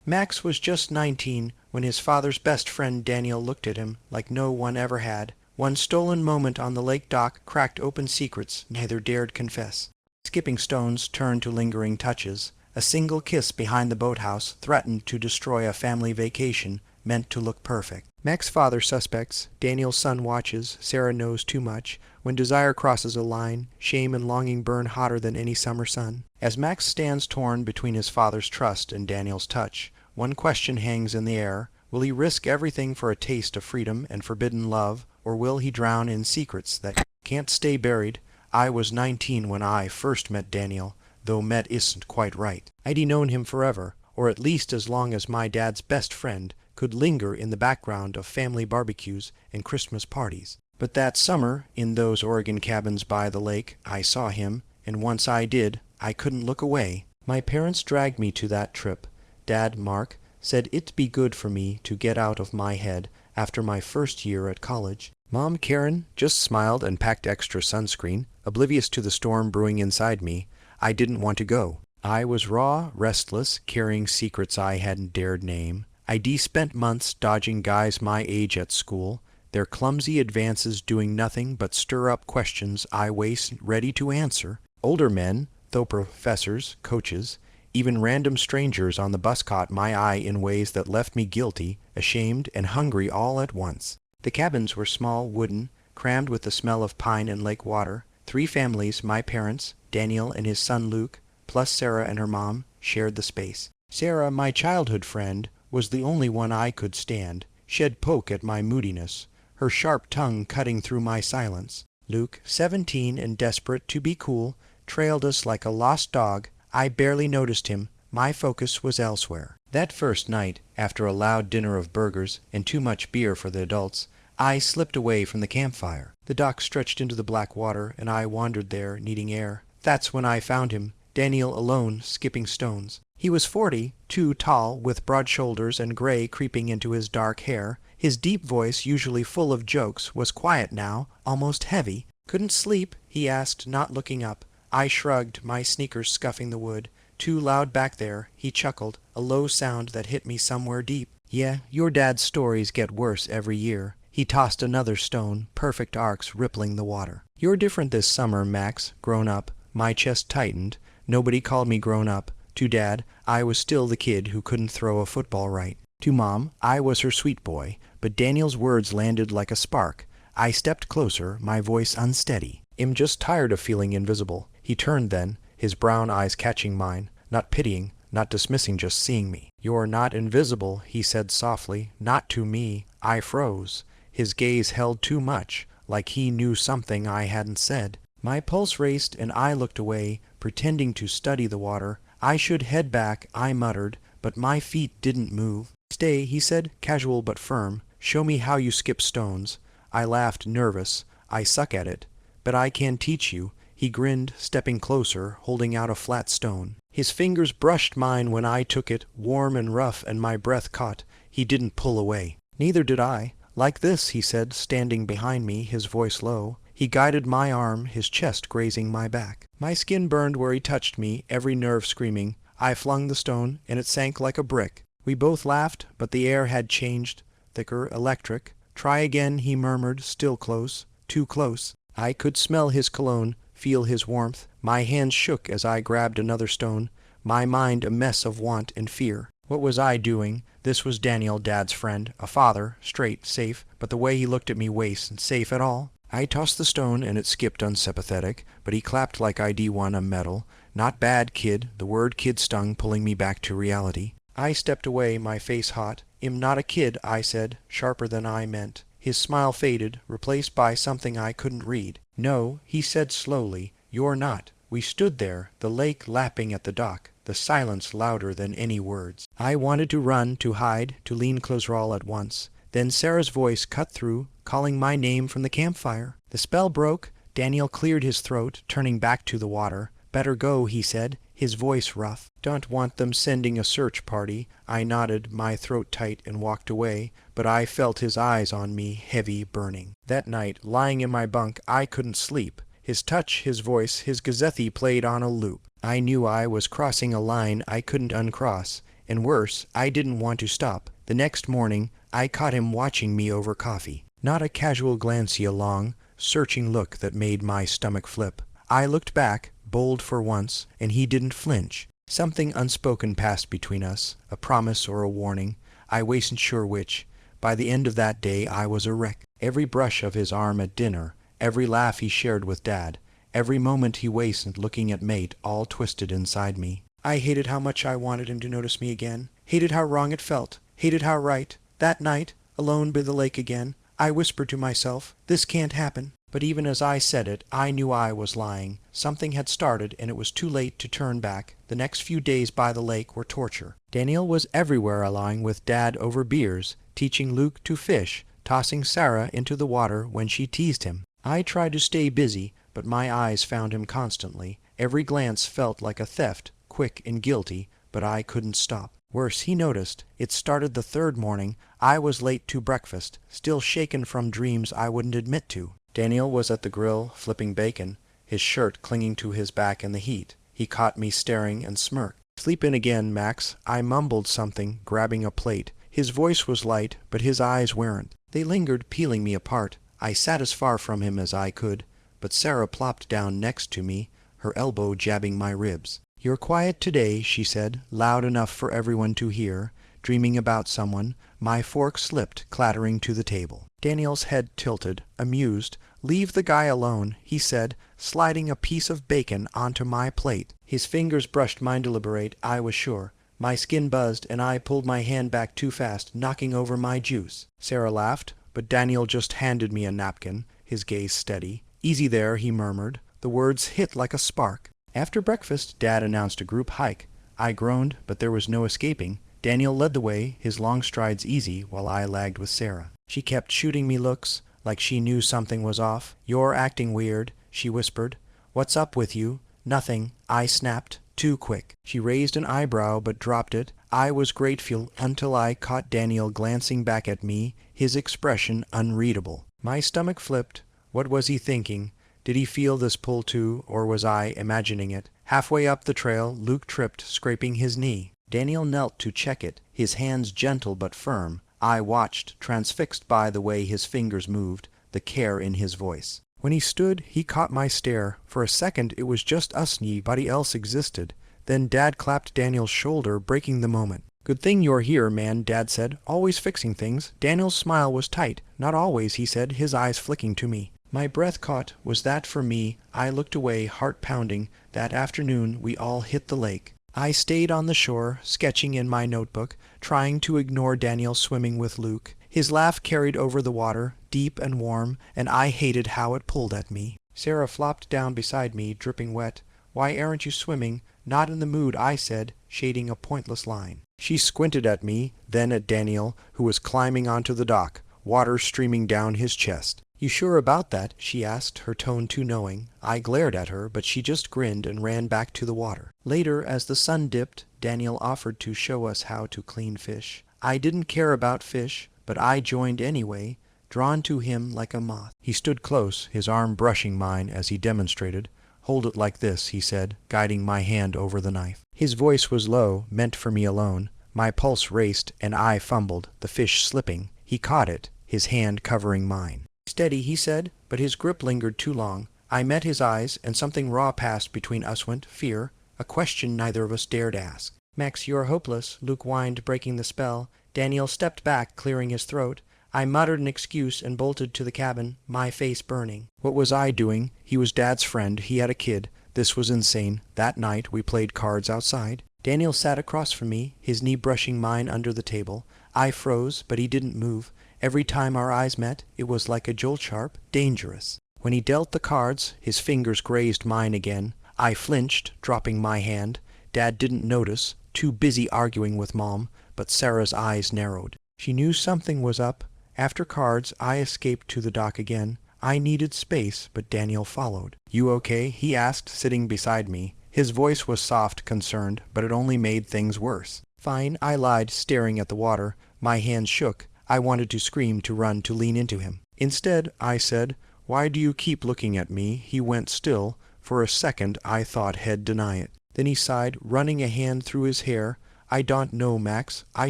Max was just 19 when his father's best friend Daniel looked at him like no one ever had. One stolen moment on the lake dock cracked open secrets neither dared confess. Skipping stones turned to lingering touches. A single kiss behind the boathouse threatened to destroy a family vacation meant to look perfect. Mac's father suspects, Daniel's son watches, Sarah knows too much. When desire crosses a line, shame and longing burn hotter than any summer sun. As Max stands torn between his father's trust and Daniel's touch, one question hangs in the air. Will he risk everything for a taste of freedom and forbidden love, or will he drown in secrets that can't stay buried? I was 19 when I first met Daniel, though met isn't quite right. I'd known him forever, or at least as long as my dad's best friend could linger in the background of family barbecues and Christmas parties. But that summer, in those Oregon cabins by the lake, I saw him, and once I did, I couldn't look away. My parents dragged me to that trip. Dad, Mark, said it'd be good for me to get out of my head after my first year at college. Mom, Karen, just smiled and packed extra sunscreen, oblivious to the storm brewing inside me. I didn't want to go. I was raw, restless, carrying secrets I hadn't dared name. I'd spent months dodging guys my age at school, their clumsy advances doing nothing but stir up questions I wasn't ready to answer. Older men, though professors, coaches, even random strangers on the bus caught my eye in ways that left me guilty, ashamed, and hungry all at once. The cabins were small, wooden, crammed with the smell of pine and lake water. 3 families, my parents, Daniel and his son Luke, plus Sarah and her mom, shared the space. Sarah, my childhood friend, was the only one I could stand. She'd poke at my moodiness, her sharp tongue cutting through my silence. Luke, 17 and desperate to be cool, trailed us like a lost dog. I barely noticed him. My focus was elsewhere. That first night, after a loud dinner of burgers and too much beer for the adults, I slipped away from the campfire. The dock stretched into the black water, and I wandered there, needing air. That's when I found him, Daniel alone, skipping stones. He was 40, too tall, with broad shoulders and gray creeping into his dark hair. His deep voice, usually full of jokes, was quiet now, almost heavy. Couldn't sleep? He asked, not looking up. I shrugged, my sneakers scuffing the wood. Too loud back there, he chuckled, a low sound that hit me somewhere deep. Yeah, your dad's stories get worse every year. He tossed another stone, perfect arcs rippling the water. You're different this summer, Max, grown up. My chest tightened. Nobody called me grown up. To Dad, I was still the kid who couldn't throw a football right. To Mom, I was her sweet boy, but Daniel's words landed like a spark. I stepped closer, my voice unsteady. I'm just tired of feeling invisible. He turned then, his brown eyes catching mine, not pitying, not dismissing, just seeing me. You're not invisible, he said softly, not to me. I froze. His gaze held too much, like he knew something I hadn't said. My pulse raced and I looked away, pretending to study the water. I should head back, I muttered, but my feet didn't move. Stay, he said, casual but firm. Show me how you skip stones. I laughed, nervous. I suck at it. But I can teach you. He grinned, stepping closer, holding out a flat stone. His fingers brushed mine when I took it, warm and rough, and my breath caught. He didn't pull away. Neither did I. Like this, he said, standing behind me, his voice low. He guided my arm, his chest grazing my back. My skin burned where he touched me, every nerve screaming. I flung the stone, and it sank like a brick. We both laughed, but the air had changed, thicker, electric. Try again, he murmured, still close, too close. I could smell his cologne, feel his warmth. My hands shook as I grabbed another stone, my mind a mess of want and fear. What was I doing? This was Daniel, Dad's friend, a father, straight, safe, but the way he looked at me wasn't safe at all. I tossed the stone and it skipped unsympathetic, but he clapped like I'd won a medal. Not bad, kid. The word kid stung, pulling me back to reality. I stepped away, my face hot. I'm not a kid, I said, sharper than I meant. His smile faded, replaced by something I couldn't read. No, he said slowly, you're not. We stood there, the lake lapping at the dock, the silence louder than any words. I wanted to run, to hide, to lean closer all at once. Then Sarah's voice cut through, calling my name from the campfire. The spell broke. Daniel cleared his throat, turning back to the water. Better go, he said, his voice rough. Don't want them sending a search party. I nodded, my throat tight, and walked away, but I felt his eyes on me, heavy, burning. That night, lying in my bunk, I couldn't sleep. His touch, his voice, his gazethi played on a loop. I knew I was crossing a line I couldn't uncross, And worse, I didn't want to stop. The next morning, I caught him watching me over coffee. Not a casual glance, a long, searching look that made my stomach flip. I looked back, bold for once, and he didn't flinch. Something unspoken passed between us, a promise or a warning. I wasn't sure which. By the end of that day I was a wreck. Every brush of his arm at dinner, every laugh he shared with Dad, every moment he wasted looking at Mate, all twisted inside me. I hated how much I wanted him to notice me again, hated how wrong it felt, hated how right. That night, alone by the lake again, I whispered to myself, "This can't happen." But even as I said it, I knew I was lying. Something had started, and it was too late to turn back. The next few days by the lake were torture. Daniel was everywhere along with Dad over beers, teaching Luke to fish, tossing Sarah into the water when she teased him. I tried to stay busy, but my eyes found him constantly. Every glance felt like a theft, quick and guilty, but I couldn't stop. Worse, he noticed. It started the third morning. I was late to breakfast, still shaken from dreams I wouldn't admit to. Daniel was at the grill, flipping bacon, his shirt clinging to his back in the heat. He caught me staring and smirked. "Sleep in again, Max." I mumbled something, grabbing a plate. His voice was light, but his eyes weren't. They lingered, peeling me apart. I sat as far from him as I could, but Sarah plopped down next to me, her elbow jabbing my ribs. "You're quiet today," she said, loud enough for everyone to hear. Dreaming about someone. My fork slipped, clattering to the table. Daniel's head tilted, amused. "Leave the guy alone," he said, sliding a piece of bacon onto my plate. His fingers brushed mine deliberate, I was sure. My skin buzzed, and I pulled my hand back too fast, knocking over my juice. Sarah laughed, but Daniel just handed me a napkin, his gaze steady. "Easy there," he murmured. The words hit like a spark. After breakfast, Dad announced a group hike. I groaned, but there was no escaping. Daniel led the way, his long strides easy, while I lagged with Sarah. She kept shooting me looks, like she knew something was off. "You're acting weird," she whispered. "What's up with you?" "Nothing," I snapped, too quick. She raised an eyebrow but dropped it. I was grateful until I caught Daniel glancing back at me, his expression unreadable. My stomach flipped. What was he thinking? Did he feel this pull too, or was I imagining it? Halfway up the trail, Luke tripped, scraping his knee. Daniel knelt to check it, his hands gentle but firm. I watched, transfixed by the way his fingers moved, the care in his voice. When he stood, he caught my stare. For a second, it was just us, nobody else existed. Then Dad clapped Daniel's shoulder, breaking the moment. "Good thing you're here, man," Dad said. "Always fixing things." Daniel's smile was tight. "Not always," he said, his eyes flicking to me. My breath caught. Was that for me? I looked away, heart pounding. That afternoon, we all hit the lake. I stayed on the shore, sketching in my notebook, trying to ignore Daniel swimming with Luke. His laugh carried over the water, deep and warm, and I hated how it pulled at me. Sarah flopped down beside me, dripping wet. "Why aren't you swimming?" "Not in the mood," I said, shading a pointless line. She squinted at me, then at Daniel, who was climbing onto the dock, water streaming down his chest. "You sure about that?" she asked, her tone too knowing. I glared at her, but she just grinned and ran back to the water. Later, as the sun dipped, Daniel offered to show us how to clean fish. I didn't care about fish, but I joined anyway, drawn to him like a moth. He stood close, his arm brushing mine as he demonstrated. "Hold it like this," he said, guiding my hand over the knife. His voice was low, meant for me alone. My pulse raced, and I fumbled, the fish slipping. He caught it, his hand covering mine. "Steady," he said, but his grip lingered too long. I met his eyes, and something raw passed between us went, fear, a question neither of us dared ask. "Max, you're hopeless," Luke whined, breaking the spell. Daniel stepped back, clearing his throat. I muttered an excuse and bolted to the cabin, my face burning. What was I doing? He was Dad's friend. He had a kid. This was insane. That night we played cards outside. Daniel sat across from me, his knee brushing mine under the table. I froze, but he didn't move. Every time our eyes met, it was like a jolt sharp, dangerous. When he dealt the cards, his fingers grazed mine again. I flinched, dropping my hand. Dad didn't notice, too busy arguing with Mom, but Sarah's eyes narrowed. She knew something was up. After cards, I escaped to the dock again. I needed space, but Daniel followed. "You okay?" he asked, sitting beside me. His voice was soft, concerned, but it only made things worse. "Fine," I lied, staring at the water. My hands shook. I wanted to scream, to run, to lean into him. Instead, I said, "Why do you keep looking at me?" He went still. For a second, I thought he'd deny it. Then he sighed, running a hand through his hair. I don't know, Max. I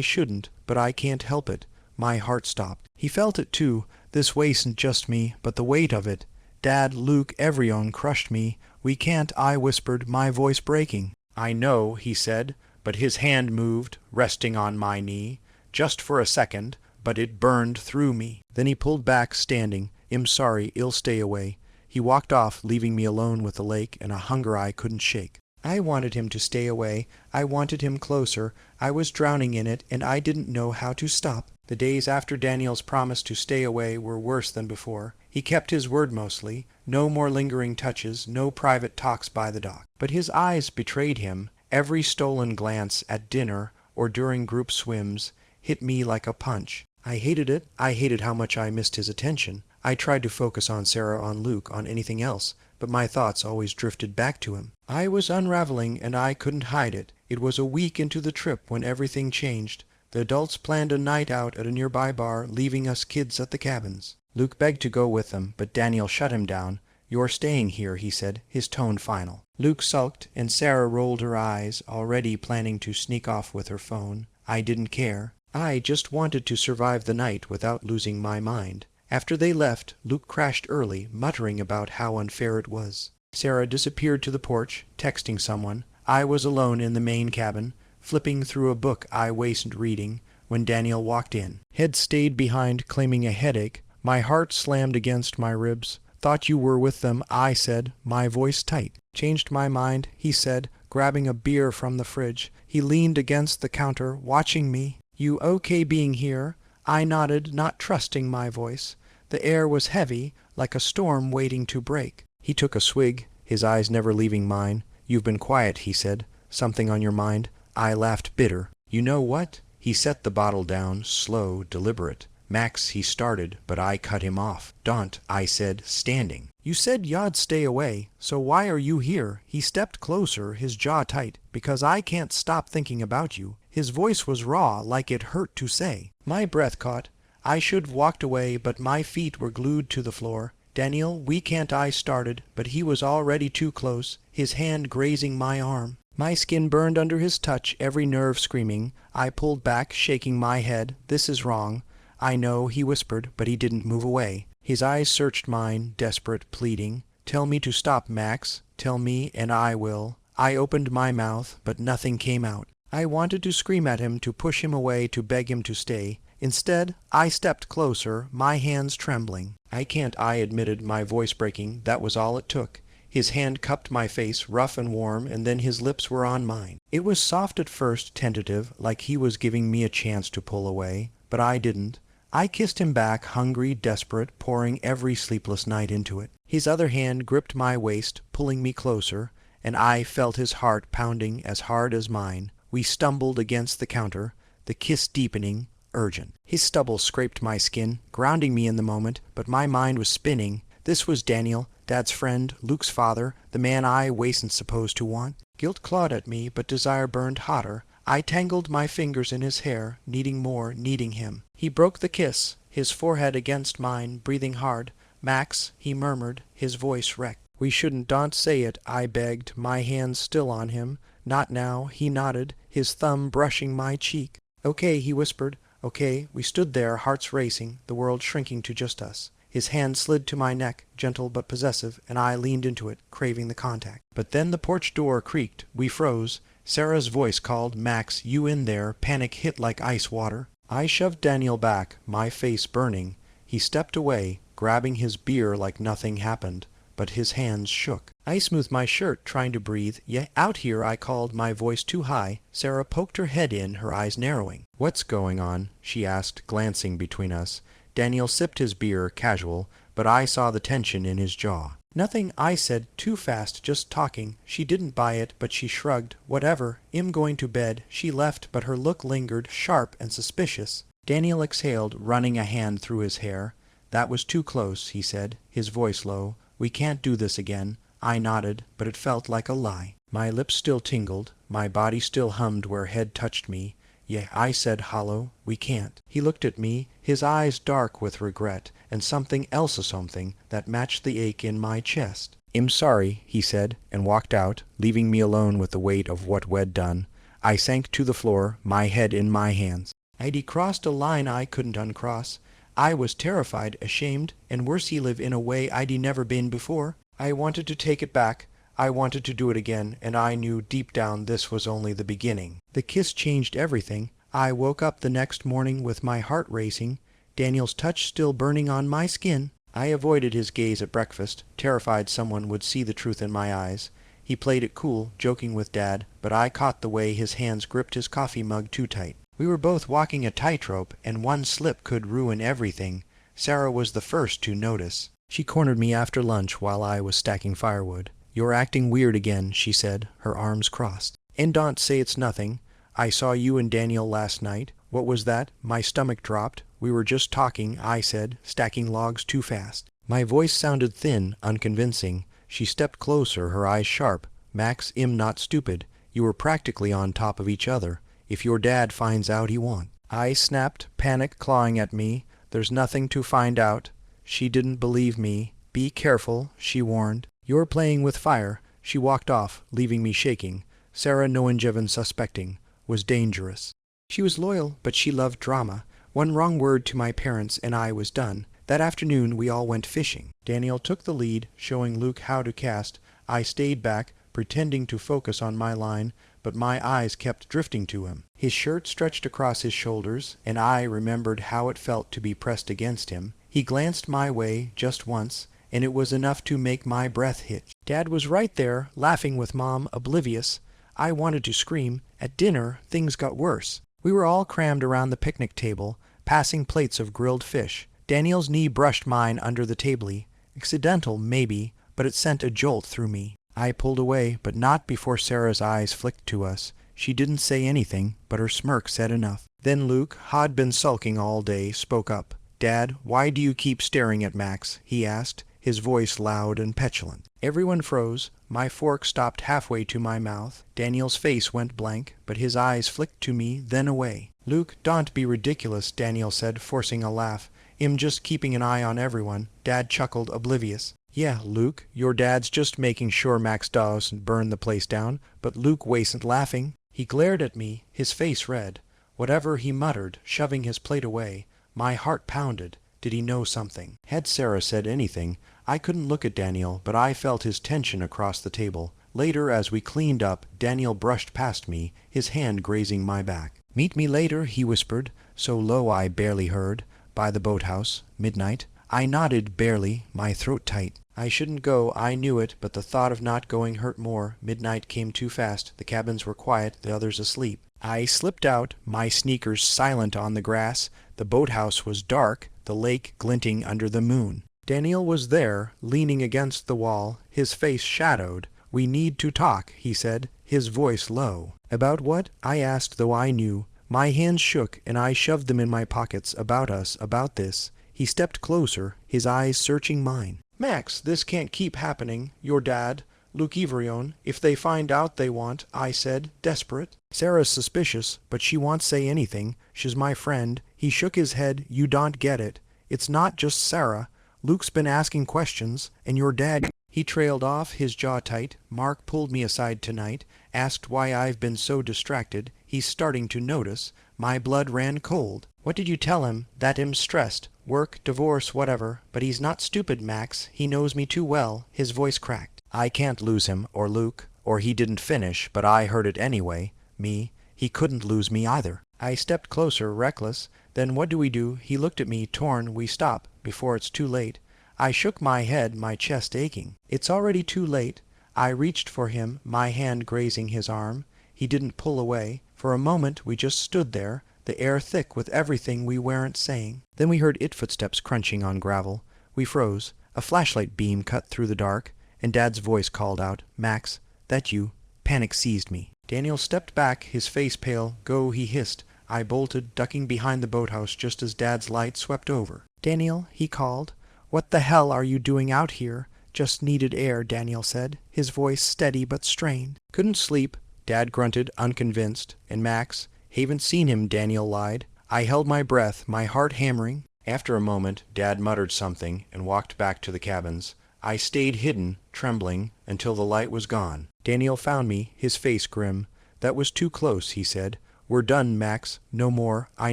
shouldn't, but I can't help it. My heart stopped. He felt it too. This wasn't just me, but the weight of it. Dad, Luke, everyone crushed me. We can't, I whispered, my voice breaking. I know, he said, but his hand moved, resting on my knee. Just for a second, but it burned through me. Then he pulled back, standing. I'm sorry, I'll stay away. He walked off, leaving me alone with the lake and a hunger I couldn't shake. I wanted him to stay away. I wanted him closer. I was drowning in it, and I didn't know how to stop. The days after Daniel's promise to stay away were worse than before. He kept his word mostly. No more lingering touches, no private talks by the dock. But his eyes betrayed him. Every stolen glance at dinner or during group swims hit me like a punch. I hated it. I hated how much I missed his attention. I tried to focus on Sarah, on Luke, on anything else, but my thoughts always drifted back to him. I was unraveling, and I couldn't hide it. It was a week into the trip when everything changed. The adults planned a night out at a nearby bar, leaving us kids at the cabins. Luke begged to go with them, but Daniel shut him down. You're staying here, he said, his tone final. Luke sulked, and Sarah rolled her eyes, already planning to sneak off with her phone. I didn't care. I just wanted to survive the night without losing my mind. After they left, Luke crashed early, muttering about how unfair it was. Sarah disappeared to the porch, texting someone. I was alone in the main cabin, flipping through a book I wasn't reading, when Daniel walked in. Head stayed behind, claiming a headache. My heart slammed against my ribs. Thought you were with them, I said, my voice tight. Changed my mind, he said, grabbing a beer from the fridge. He leaned against the counter, watching me. You okay being here? I nodded, not trusting my voice. The air was heavy, like a storm waiting to break. He took a swig, his eyes never leaving mine. You've been quiet, he said. Something on your mind? I laughed bitter. You know what? He set the bottle down, slow, deliberate. Max, he started, but I cut him off. Don't, I said, standing. You said you'd stay away, so why are you here? He stepped closer, his jaw tight. Because I can't stop thinking about you. His voice was raw, like it hurt to say. My breath caught. I should have walked away, but my feet were glued to the floor. Daniel, we can't, I started, but he was already too close, his hand grazing my arm. My skin burned under his touch, every nerve screaming. I pulled back, shaking my head. This is wrong. I know, he whispered, but he didn't move away. His eyes searched mine, desperate, pleading. Tell me to stop, Max. Tell me, and I will. I opened my mouth, but nothing came out. I wanted to scream at him, to push him away, to beg him to stay. Instead, I stepped closer, my hands trembling. I can't, I admitted, my voice breaking. That was all it took. His hand cupped my face, rough and warm, and then his lips were on mine. It was soft at first, tentative, like he was giving me a chance to pull away. But I didn't. I kissed him back, hungry, desperate, pouring every sleepless night into it. His other hand gripped my waist, pulling me closer, and I felt his heart pounding as hard as mine. We stumbled against the counter, the kiss deepening, urgent. His stubble scraped my skin, grounding me in the moment, but my mind was spinning. This was Daniel, Dad's friend, Luke's father, the man I wasn't supposed to want. Guilt clawed at me, but desire burned hotter. I tangled my fingers in his hair, needing more, needing him. He broke the kiss, his forehead against mine, breathing hard. Max, he murmured, his voice wrecked. We shouldn't, don't say it, I begged, my hands still on him. Not now, he nodded, his thumb brushing my cheek. Okay, he whispered. Okay, we stood there, hearts racing, the world shrinking to just us. His hand slid to my neck, gentle but possessive, and I leaned into it, craving the contact. But then the porch door creaked. We froze. Sarah's voice called, Max, you in there. Panic hit like ice water. I shoved Daniel back, my face burning. He stepped away, grabbing his beer like nothing happened, but his hands shook. I smoothed my shirt, trying to breathe. Yeah, out here, I called, my voice too high. Sarah poked her head in, her eyes narrowing. What's going on? She asked, glancing between us. Daniel sipped his beer, casual, but I saw the tension in his jaw. Nothing, I said, too fast, just talking. She didn't buy it, but she shrugged. Whatever, I'm going to bed. She left, but her look lingered, sharp and suspicious. Daniel exhaled, running a hand through his hair. That was too close, he said, his voice low. We can't do this again. I nodded, but it felt like a lie. My lips still tingled, my body still hummed where head touched me. Yeah, I said hollow, we can't. He looked at me, his eyes dark with regret, and something else or something that matched the ache in my chest. I'm sorry, he said, and walked out, leaving me alone with the weight of what we'd done. I sank to the floor, my head in my hands. I'd crossed a line I couldn't uncross. I was terrified, ashamed, and worsey live in a way I'd never been before. I wanted to take it back. I wanted to do it again, and I knew deep down this was only the beginning. The kiss changed everything. I woke up the next morning with my heart racing, Daniel's touch still burning on my skin. I avoided his gaze at breakfast, terrified someone would see the truth in my eyes. He played it cool, joking with Dad, but I caught the way his hands gripped his coffee mug too tight. We were both walking a tightrope, and one slip could ruin everything. Sarah was the first to notice. She cornered me after lunch while I was stacking firewood. "You're acting weird again," she said, her arms crossed. "And don't say it's nothing. I saw you and Daniel last night. What was that?" My stomach dropped. "We were just talking," I said, stacking logs too fast. My voice sounded thin, unconvincing. She stepped closer, her eyes sharp. "Max, I'm not stupid. You were practically on top of each other. If your dad finds out, he won't." I snapped, panic clawing at me. "There's nothing to find out." She didn't believe me. "Be careful," she warned. "You're playing with fire." She walked off, leaving me shaking. Sarah, Noenjeven suspecting, was dangerous. She was loyal, but she loved drama. One wrong word to my parents and I was done. That afternoon we all went fishing. Daniel took the lead, showing Luke how to cast. I stayed back, pretending to focus on my line, but my eyes kept drifting to him. His shirt stretched across his shoulders, and I remembered how it felt to be pressed against him. He glanced my way just once, and it was enough to make my breath hitch. Dad was right there, laughing with Mom, oblivious. I wanted to scream. At dinner, things got worse. We were all crammed around the picnic table, passing plates of grilled fish. Daniel's knee brushed mine under the table. Accidental, maybe, but it sent a jolt through me. I pulled away, but not before Sarah's eyes flicked to us. She didn't say anything, but her smirk said enough. Then Luke, who'd been sulking all day, spoke up. "Dad, why do you keep staring at Max?" he asked, his voice loud and petulant. Everyone froze. My fork stopped halfway to my mouth. Daniel's face went blank, but his eyes flicked to me, then away. "Luke, don't be ridiculous," Daniel said, forcing a laugh. "I'm just keeping an eye on everyone." Dad chuckled, oblivious. "Yeah, Luke, your dad's just making sure Max doesn't burn the place down." But Luke wasn't laughing. He glared at me, his face red. Whatever he muttered, shoving his plate away. My heart pounded. Did he know something? Had Sarah said anything? I couldn't look at Daniel, but I felt his tension across the table. Later, as we cleaned up, Daniel brushed past me, his hand grazing my back. "Meet me later," he whispered, so low I barely heard. "By the boathouse. Midnight." I nodded barely, my throat tight. I shouldn't go, I knew it, but the thought of not going hurt more. Midnight came too fast. The cabins were quiet, the others asleep. I slipped out, my sneakers silent on the grass. The boathouse was dark, the lake glinting under the moon. Daniel was there, leaning against the wall, his face shadowed. "We need to talk," he said, his voice low. "About what?" I asked, though I knew. My hands shook, and I shoved them in my pockets. "About us, about this." He stepped closer, his eyes searching mine. "Max, this can't keep happening. Your dad, Luke Ivorion, if they find out they want," I said, desperate. "Sarah's suspicious, but she won't say anything. She's my friend." He shook his head. "You don't get it. It's not just Sarah. Luke's been asking questions, and your dad—" He trailed off, his jaw tight. "Mark pulled me aside tonight, asked why I've been so distracted. He's starting to notice." My blood ran cold. "What did you tell him?" "That I'm stressed. Work, divorce, whatever. But he's not stupid, Max. He knows me too well." His voice cracked. "I can't lose him, or Luke, or he didn't finish, but I heard it anyway. Me. He couldn't lose me either." I stepped closer, reckless. "Then what do we do?" He looked at me, torn. "We stop, before it's too late." I shook my head, my chest aching. "It's already too late." I reached for him, my hand grazing his arm. He didn't pull away. For a moment we just stood there, the air thick with everything we weren't saying. Then we heard footsteps crunching on gravel. We froze. A flashlight beam cut through the dark, and Dad's voice called out, "Max, that you?" Panic seized me. Daniel stepped back, his face pale. "Go," he hissed. I bolted, ducking behind the boathouse just as Dad's light swept over. "Daniel," he called. "What the hell are you doing out here?" "Just needed air," Daniel said, his voice steady but strained. "Couldn't sleep," Dad grunted, unconvinced. "And Max?" "Haven't seen him," Daniel lied. I held my breath, my heart hammering. After a moment, Dad muttered something and walked back to the cabins. I stayed hidden, trembling, until the light was gone. Daniel found me, his face grim. That was too close, he said. We're done, Max. No more. I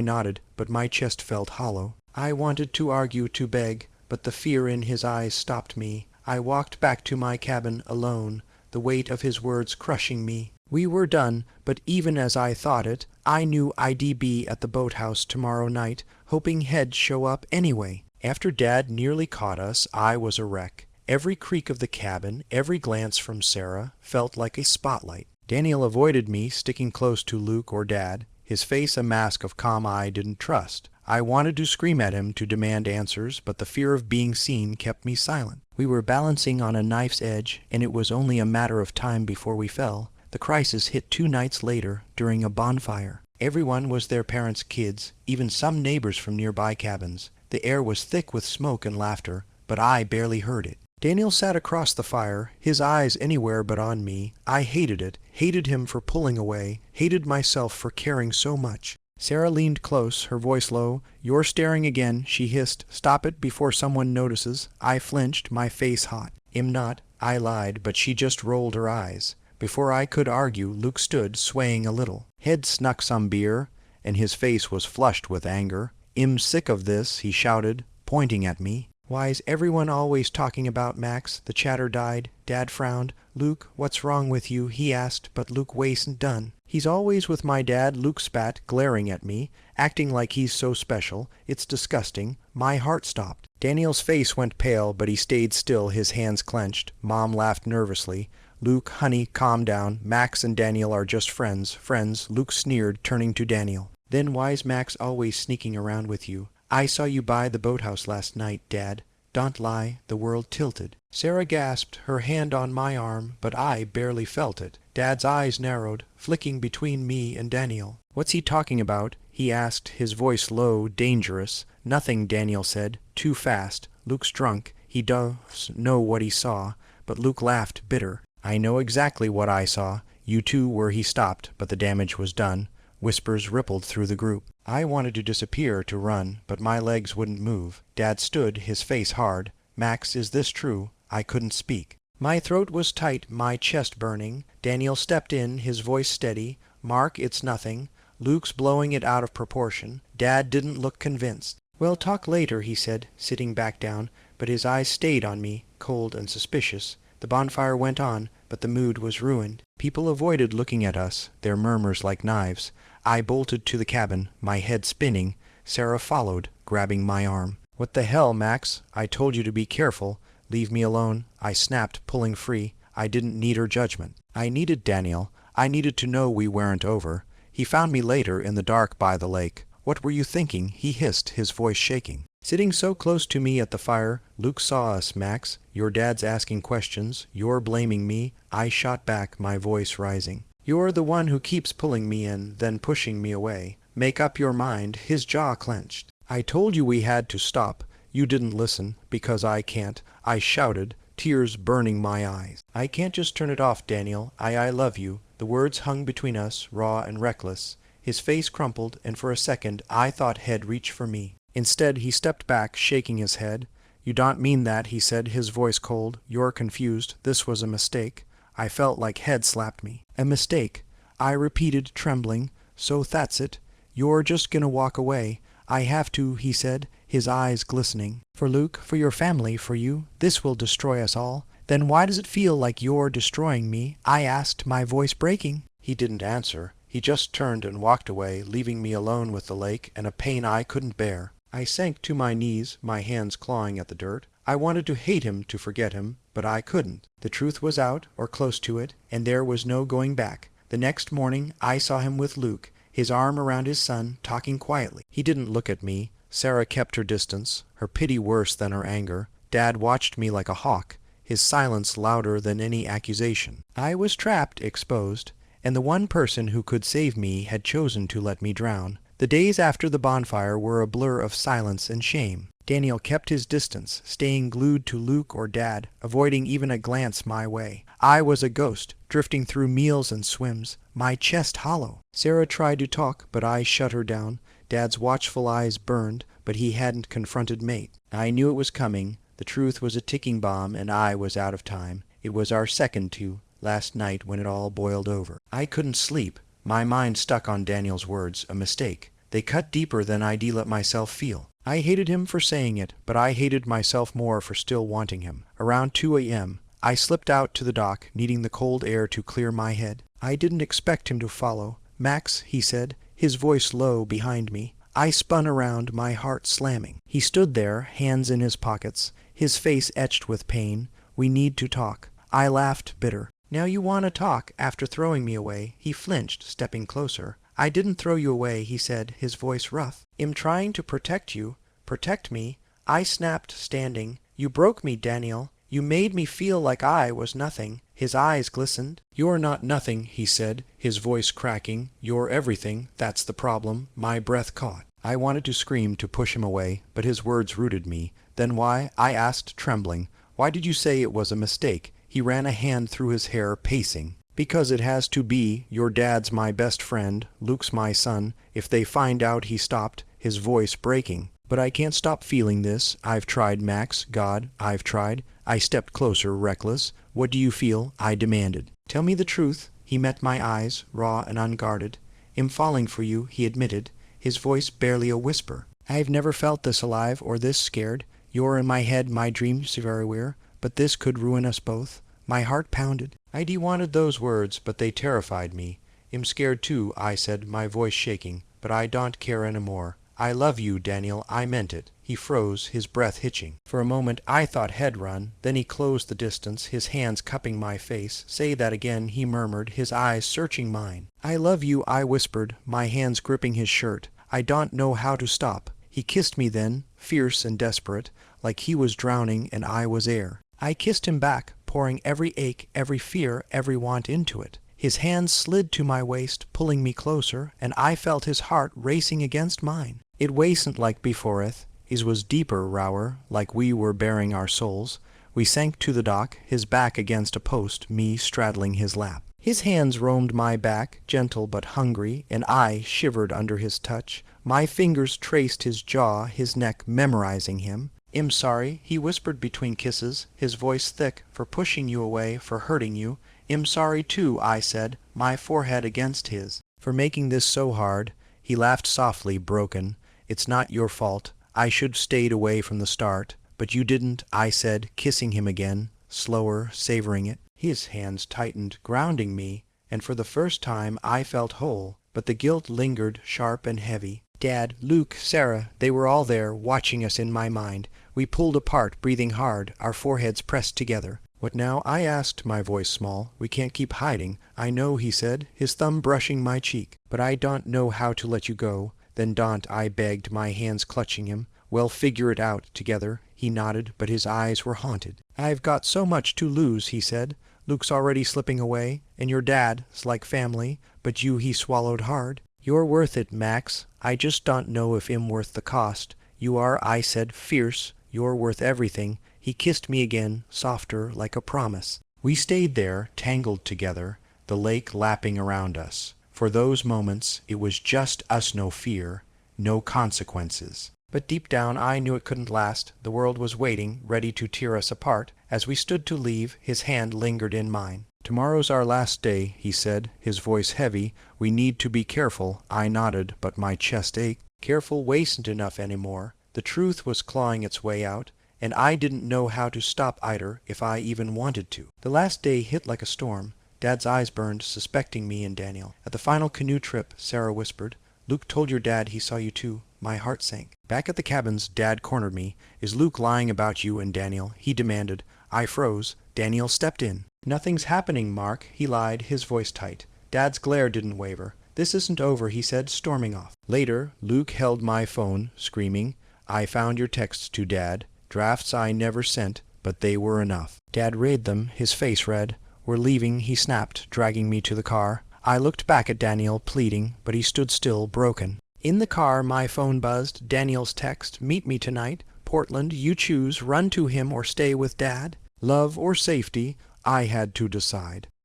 nodded, but my chest felt hollow. I wanted to argue, to beg, but the fear in his eyes stopped me. I walked back to my cabin alone, the weight of his words crushing me. We were done, but even as I thought it, I knew I'd be at the boathouse tomorrow night, hoping he'd show up anyway. After Dad nearly caught us, I was a wreck. Every creak of the cabin, every glance from Sarah, felt like a spotlight. Daniel avoided me, sticking close to Luke or Dad, his face a mask of calm I didn't trust. I wanted to scream at him to demand answers, but the fear of being seen kept me silent. We were balancing on a knife's edge, and it was only a matter of time before we fell. The crisis hit 2 nights later, during a bonfire. Everyone was their parents' kids, even some neighbors from nearby cabins. The air was thick with smoke and laughter, but I barely heard it. Daniel sat across the fire, his eyes anywhere but on me. I hated it, hated him for pulling away, hated myself for caring so much. Sarah leaned close, her voice low. "You're staring again," she hissed. "Stop it before someone notices." I flinched, my face hot. "Am not," I lied, but she just rolled her eyes. Before I could argue, Luke stood, swaying a little. He'd snuck some beer, and his face was flushed with anger. "I'm sick of this," he shouted, pointing at me. "Why's everyone always talking about Max?" The chatter died. Dad frowned. "Luke, what's wrong with you?" he asked, but Luke wasn't done. "He's always with my dad," Luke spat, glaring at me, acting like he's so special. "It's disgusting." My heart stopped. Daniel's face went pale, but he stayed still, his hands clenched. Mom laughed nervously. "Luke, honey, calm down. Max and Daniel are just friends." "Friends," Luke sneered, turning to Daniel. "Then why's Max always sneaking around with you?" "I saw you by the boathouse last night, Dad." "Don't lie." The world tilted. Sarah gasped, her hand on my arm, but I barely felt it. Dad's eyes narrowed, flicking between me and Daniel. "What's he talking about?" he asked, his voice low, dangerous. "Nothing," Daniel said. "Too fast. Luke's drunk. He does know what he saw." But Luke laughed, bitter. "I know exactly what I saw. You too were." He stopped, but the damage was done. Whispers rippled through the group. I wanted to disappear, to run, but my legs wouldn't move. Dad stood, his face hard. "Max, is this true?" I couldn't speak. My throat was tight, my chest burning. Daniel stepped in, his voice steady. "Mark, it's nothing." Luke's blowing it out of proportion. Dad didn't look convinced. "We'll talk later," he said, sitting back down, but his eyes stayed on me, cold and suspicious. The bonfire went on, but the mood was ruined. People avoided looking at us, their murmurs like knives. I bolted to the cabin, my head spinning. Sarah followed, grabbing my arm. "What the hell, Max? I told you to be careful. Leave me alone." I snapped, pulling free. I didn't need her judgment. I needed Daniel. I needed to know we weren't over. He found me later in the dark by the lake. "What were you thinking?" he hissed, his voice shaking. Sitting so close to me at the fire, "Luke saw us, Max. Your dad's asking questions. You're blaming me." I shot back, my voice rising. "You're the one who keeps pulling me in, then pushing me away. Make up your mind." His jaw clenched. "I told you we had to stop. You didn't listen, because I can't." I shouted, tears burning my eyes. "I can't just turn it off, Daniel. I love you." The words hung between us, raw and reckless. His face crumpled, and for a second I thought he'd reach for me. Instead, he stepped back, shaking his head. "You don't mean that," he said, his voice cold. "You're confused. This was a mistake." I felt like head slapped me. "A mistake," I repeated, trembling. "So that's it. You're just gonna walk away." "I have to," he said, his eyes glistening. "For Luke, for your family, for you. This will destroy us all." "Then why does it feel like you're destroying me?" I asked, my voice breaking. He didn't answer. He just turned and walked away, leaving me alone with the lake and a pain I couldn't bear. I sank to my knees, my hands clawing at the dirt. I wanted to hate him, to forget him, but I couldn't. The truth was out, or close to it, and there was no going back. The next morning I saw him with Luke, his arm around his son, talking quietly. He didn't look at me. Sarah kept her distance, her pity worse than her anger. Dad watched me like a hawk, his silence louder than any accusation. I was trapped, exposed, and the one person who could save me had chosen to let me drown. The days after the bonfire were a blur of silence and shame. Daniel kept his distance, staying glued to Luke or Dad, avoiding even a glance my way. I was a ghost, drifting through meals and swims, my chest hollow. Sarah tried to talk, but I shut her down. Dad's watchful eyes burned, but he hadn't confronted mate. I knew it was coming. The truth was a ticking bomb, and I was out of time. It was our second to last night when it all boiled over. I couldn't sleep. My mind stuck on Daniel's words, a mistake. They cut deeper than I'd let myself feel. I hated him for saying it, but I hated myself more for still wanting him. Around 2 a.m., I slipped out to the dock, needing the cold air to clear my head. I didn't expect him to follow. "Max," he said, his voice low behind me. I spun around, my heart slamming. He stood there, hands in his pockets, his face etched with pain. "We need to talk." I laughed, bitter. "Now you want to talk after throwing me away?" He flinched, stepping closer. "I didn't throw you away," he said, his voice rough. "I'm trying to protect you." "Protect me?" I snapped, standing. "You broke me, Daniel. You made me feel like I was nothing." His eyes glistened. "You're not nothing," he said, his voice cracking. "You're everything. That's the problem." My breath caught. I wanted to scream, to push him away, but his words rooted me. "Then why?" I asked, trembling. "Why did you say it was a mistake?" He ran a hand through his hair, pacing. "Because it has to be. Your dad's my best friend. Luke's my son. If they find out," he stopped, his voice breaking. "But I can't stop feeling this. I've tried, Max. God, I've tried." I stepped closer, reckless. "What do you feel?" I demanded. "Tell me the truth." He met my eyes, raw and unguarded. "I'm falling for you," he admitted, his voice barely a whisper. "I've never felt this alive or this scared. You're in my head, my dreams everywhere, but this could ruin us both." My heart pounded. I'd wanted those words, but they terrified me. "I'm scared too," I said, my voice shaking, "but I don't care any more. I love you, Daniel. I meant it." He froze, his breath hitching. For a moment I thought he'd run. Then he closed the distance, his hands cupping my face. "Say that again," he murmured, his eyes searching mine. "I love you," I whispered, my hands gripping his shirt. "I don't know how to stop." He kissed me then, fierce and desperate, like he was drowning and I was air. I kissed him back, pouring every ache, every fear, every want into it. His hands slid to my waist, pulling me closer, and I felt his heart racing against mine. It wasn't like beforeth. It was deeper, rawer, like we were bearing our souls. We sank to the dock, his back against a post, me straddling his lap. His hands roamed my back, gentle but hungry, and I shivered under his touch. My fingers traced his jaw, his neck, memorizing him. "I'm sorry," he whispered between kisses, his voice thick, "for pushing you away, for hurting you." "I'm sorry too," I said, my forehead against his, "for making this so hard." He laughed softly, broken. "It's not your fault. I should have stayed away from the start." "But you didn't," I said, kissing him again, slower, savoring it. His hands tightened, grounding me, and for the first time I felt whole, but the guilt lingered, sharp and heavy. Dad, Luke, Sarah, they were all there, watching us in my mind. We pulled apart, breathing hard, our foreheads pressed together. "What now?" I asked, my voice small. "We can't keep hiding." "I know," he said, his thumb brushing my cheek. "But I don't know how to let you go." "Then don't," I begged, my hands clutching him. "We'll figure it out together." He nodded, but his eyes were haunted. "I've got so much to lose," he said. "Luke's already slipping away, and your dad's like family, but you," he swallowed hard. "You're worth it, Max. I just don't know if I'm worth the cost." "You are," I said, fierce. "You're worth everything." He kissed me again, softer, like a promise. We stayed there, tangled together, the lake lapping around us. For those moments it was just us, no fear, no consequences. But deep down I knew it couldn't last. The world was waiting, ready to tear us apart. As we stood to leave, his hand lingered in mine. "Tomorrow's our last day," he said, his voice heavy. "We need to be careful." I nodded, but my chest ached. Careful wasn't enough anymore. The truth was clawing its way out, and I didn't know how to stop either, if I even wanted to. The last day hit like a storm. Dad's eyes burned, suspecting me and Daniel. "At the final canoe trip," Sarah whispered, "Luke told your dad he saw you too." My heart sank. Back at the cabins, Dad cornered me. "Is Luke lying about you and Daniel?" he demanded. I froze. Daniel stepped in. "Nothing's happening, Mark," he lied, his voice tight. Dad's glare didn't waver. "This isn't over," he said, storming off. Later, Luke held my phone, screaming, "I found your texts to Dad. Drafts I never sent, but they were enough." Dad read them, his face red. "We're leaving," he snapped, dragging me to the car. I looked back at Daniel, pleading, but he stood still, broken. In the car, my phone buzzed. Daniel's text, "Meet me tonight. Portland, you choose, run to him or stay with Dad." Love or safety, I had to decide.